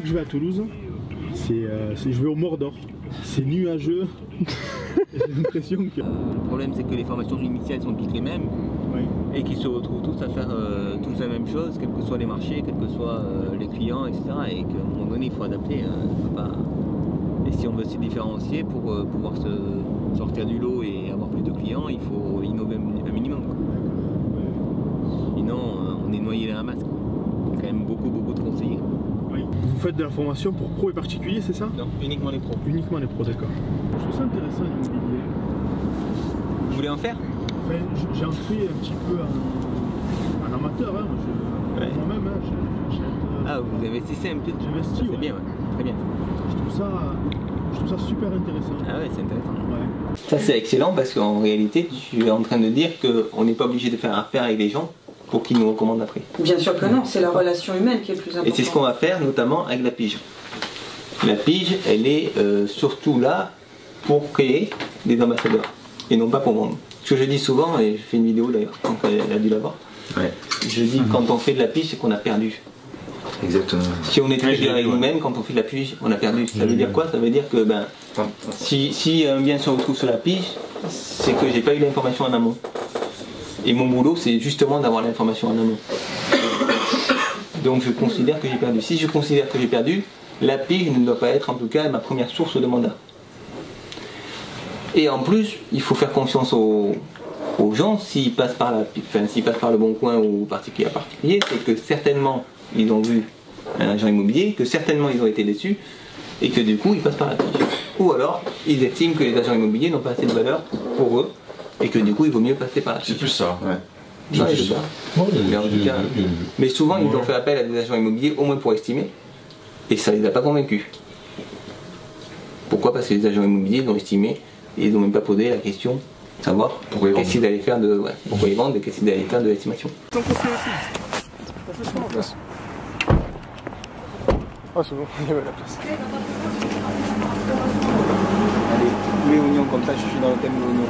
fois que je vais à Toulouse, je vais au Mordor. C'est nuageux. J'ai l'impression que... Le problème c'est que les formations initiales sont toutes les mêmes, oui, et qu'ils se retrouvent tous à faire tous la même chose, quels que soient les marchés, quels que soient les clients, etc. Et qu'à un moment donné il faut adapter. Et si on veut se différencier pour pouvoir se sortir du lot et avoir plus de clients, il faut innover un minimum, quoi. Sinon on est noyé dans la masse, quoi. Il y a quand même beaucoup de conseillers. Oui. Vous faites de la formation pour pros et particuliers, c'est ça? Non, uniquement les pros. Uniquement les pros, d'accord. Je trouve ça intéressant l'immobilier. Vous voulez en faire? Enfin, j'en fais un petit peu en amateur, hein. Moi-même, hein, j'achète. Ah, vous investissez un peu? J'investis, c'est ouais. Bien, ouais. Très bien. Je trouve ça super intéressant. Ah ouais, c'est intéressant. Ouais. Ça c'est excellent parce qu'en réalité, tu es en train de dire qu'on n'est pas obligé de faire affaire avec les gens pour qu'ils nous recommandent après. Bien sûr que non, c'est la relation humaine qui est le plus importante. Et c'est ce qu'on va faire notamment avec la pige. La pige, elle est surtout là pour créer des ambassadeurs et non pas pour vendre. Ce que je dis souvent, et je fais une vidéo d'ailleurs, donc elle a dû la voir, ouais. Je dis quand on fait de la pige, c'est qu'on a perdu. Exactement. Si on est très bien avec nous-mêmes, quand on fait de la pige, on a perdu. Ça veut dire quoi? Ça veut dire que si un bien se retrouve sur la pige, c'est que j'ai pas eu l'information en amont. Et mon boulot, c'est justement d'avoir l'information en amont. Donc je considère que j'ai perdu. Si je considère que j'ai perdu, la pige ne doit pas être en tout cas ma première source de mandat. Et en plus, il faut faire confiance aux gens s'ils passent par s'ils passent par le bon coin ou particulier à particulier, c'est que certainement ils ont vu un agent immobilier, que certainement ils ont été déçus et que du coup ils passent par la pige. Ou alors ils estiment que les agents immobiliers n'ont pas assez de valeur pour eux et que du coup il vaut mieux passer par la pige. C'est plus ça, ouais. Ouais, c'est ça. Mais souvent ils ont fait appel à des agents immobiliers au moins pour estimer et ça les a pas convaincus. Pourquoi? Parce que les agents immobiliers ont estimé et ils n'ont même pas posé la question de savoir qu'est-ce qu'ils allaient faire pourquoi ils vendent et qu'est-ce qu'ils allaient faire de l'estimation. Ah c'est bon, il y avait la place. Allez, tous les oignons comme ça, je suis dans le thème de l'oignon.